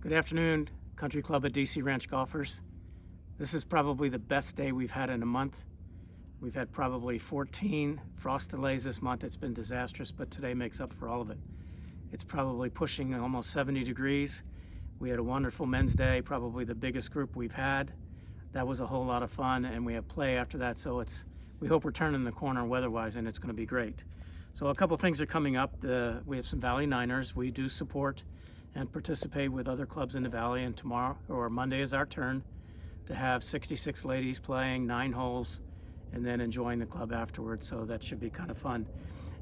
Good afternoon, Country Club at DC Ranch golfers. This is probably the best day we've had in a month. We've had probably 14 frost delays this month. It's been disastrous, but today makes up for all of it. It's probably pushing almost 70 degrees. We had a wonderful men's day, probably the biggest group we've had. That was a whole lot of fun, and we have play after that, so we hope we're turning the corner weather-wise, and it's going to be great. So a couple things are coming up. We have some Valley Niners. We do support and participate with other clubs in the Valley, and tomorrow, or Monday, is our turn to have 66 ladies playing 9 holes and then enjoying the club afterwards, so that should be kind of fun.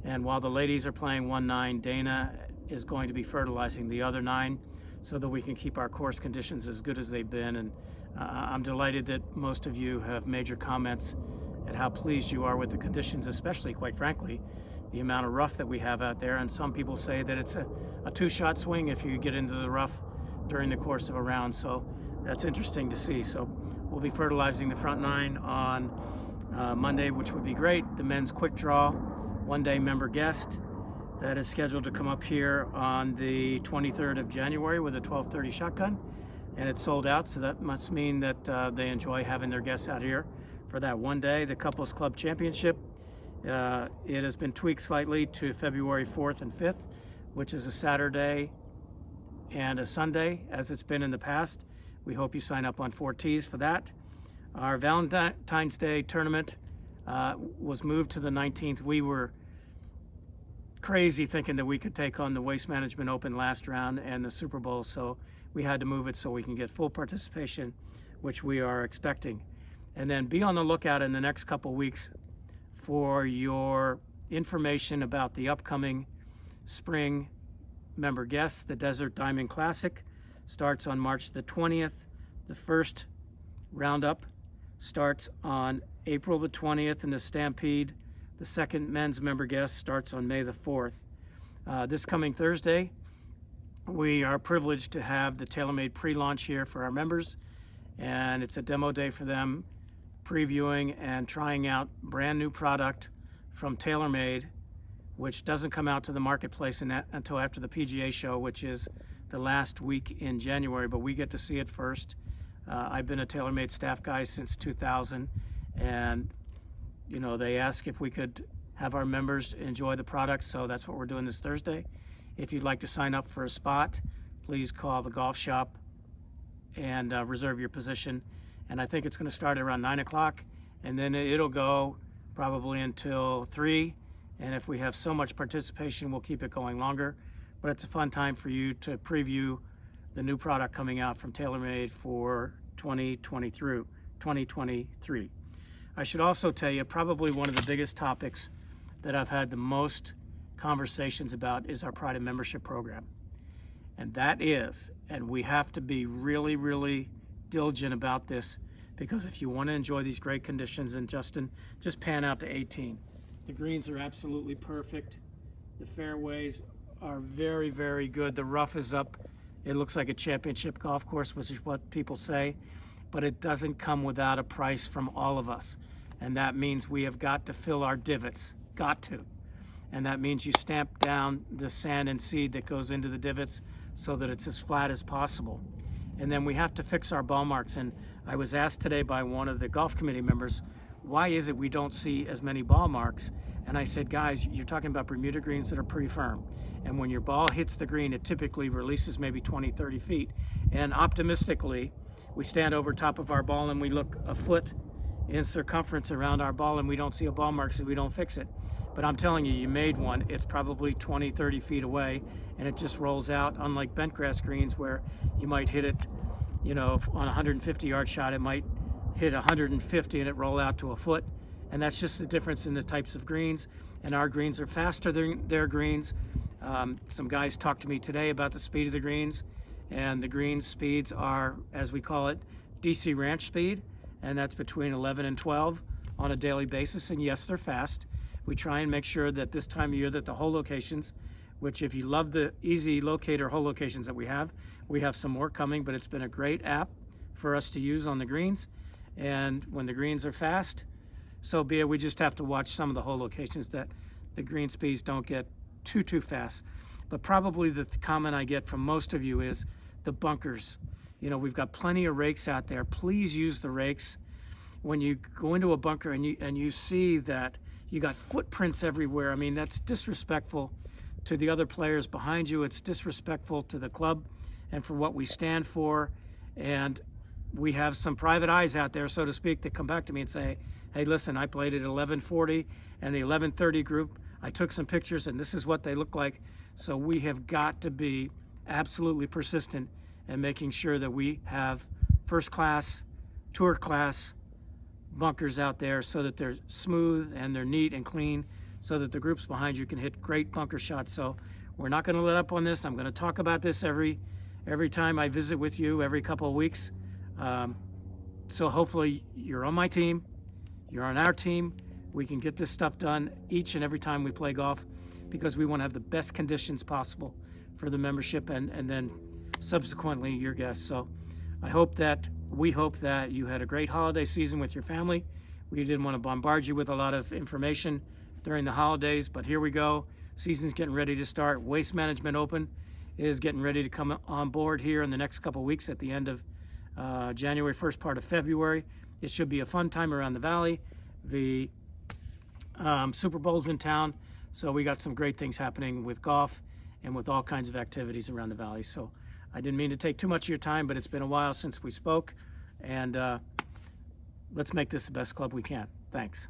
And while the ladies are playing 1-9, Dana is going to be fertilizing the other 9 so that we can keep our course conditions as good as they've been. And I'm delighted that most of you have made your comments at how pleased you are with the conditions, especially, quite frankly, the amount of rough that we have out there. And some people say that it's a 2-shot swing if you get into the rough during the course of a round. So that's interesting to see. So we'll be fertilizing the front 9 on Monday, which would be great. The men's quick draw, one-day member guest, that is scheduled to come up here on the 23rd of January with a 12:30 shotgun, and it's sold out, so that must mean that they enjoy having their guests out here for that one day. The Couples Club Championship, it has been tweaked slightly to February 4th and 5th, which is a Saturday and a Sunday, as it's been in the past. We hope you sign up on 4Ts for that. Our Valentine's Day tournament was moved to the 19th. We were crazy thinking that we could take on the Waste Management Open last round and the Super Bowl, so we had to move it so we can get full participation, which we are expecting. And then be on the lookout in the next couple weeks for your information about the upcoming spring member guests. The Desert Diamond Classic starts on March the 20th. The first roundup starts on April the 20th, and the Stampede, the second men's member guest, starts on May the 4th. This coming Thursday, we are privileged to have the TaylorMade pre-launch here for our members, and it's a demo day for them, previewing and trying out brand new product from TaylorMade, which doesn't come out to the marketplace until after the PGA show, which is the last week in January, but we get to see it first. I've been a TaylorMade staff guy since 2000, and they asked if we could have our members enjoy the product, so that's what we're doing this Thursday. If you'd like to sign up for a spot, please call the golf shop and reserve your position. And I think it's going to start around 9 o'clock, and then it'll go probably until 3. And if we have so much participation, we'll keep it going longer. But it's a fun time for you to preview the new product coming out from TaylorMade for 2023. I should also tell you, probably one of the biggest topics that I've had the most conversations about is our Pride in Membership program. And we have to be really, really diligent about this, because if you want to enjoy these great conditions, and Justin, just pan out to 18. The greens are absolutely perfect. The fairways are very, very good. The rough is up. It looks like a championship golf course, which is what people say, but it doesn't come without a price from all of us. And that means we have got to fill our divots, got to. And that means you stamp down the sand and seed that goes into the divots so that it's as flat as possible. And then we have to fix our ball marks. And I was asked today by one of the golf committee members, why is it we don't see as many ball marks? And I said, guys, you're talking about Bermuda greens that are pretty firm. And when your ball hits the green, it typically releases maybe 20, 30 feet. And optimistically, we stand over top of our ball and we look a foot in circumference around our ball and we don't see a ball mark, so we don't fix it. But I'm telling you, you made one. It's probably 20, 30 feet away, and it just rolls out, unlike bent grass greens where you might hit it, on a 150-yard shot, it might hit 150 and it roll out to a foot. And that's just the difference in the types of greens. And our greens are faster than their greens. Some guys talked to me today about the speed of the greens, and the green speeds are, as we call it, DC Ranch speed, and that's between 11 and 12 on a daily basis. And yes, they're fast. We try and make sure that this time of year that the hole locations, which if you love the easy locator hole locations that we have some more coming, but it's been a great app for us to use on the greens. And when the greens are fast, so be it. We just have to watch some of the hole locations that the green speeds don't get too fast. But probably the comment I get from most of you is the bunkers. You know, we've got plenty of rakes out there. Please use the rakes. When you go into a bunker and you see that you got footprints everywhere, I mean, that's disrespectful to the other players behind you. It's disrespectful to the club and for what we stand for. And we have some private eyes out there, so to speak, that come back to me and say, hey, listen, I played at 1140 and the 1130 group. I took some pictures and this is what they look like. So we have got to be absolutely persistent in making sure that we have first class, tour class bunkers out there so that they're smooth and they're neat and clean so that the groups behind you can hit great bunker shots. So we're not going to let up on this. I'm going to talk about this every time I visit with you, every couple of weeks. So hopefully you're on my team, you're on our team. We can get this stuff done each and every time we play golf because we want to have the best conditions possible for the membership and then subsequently your guests. So we hope that you had a great holiday season with your family. We didn't want to bombard you with a lot of information during the holidays, but here we go. Season's getting ready to start. Waste Management Open is getting ready to come on board here in the next couple of weeks at the end of January, first part of February. It should be a fun time around the valley. The Super Bowl's in town, so we got some great things happening with golf and with all kinds of activities around the valley. So I didn't mean to take too much of your time, but it's been a while since we spoke, and let's make this the best club we can. Thanks.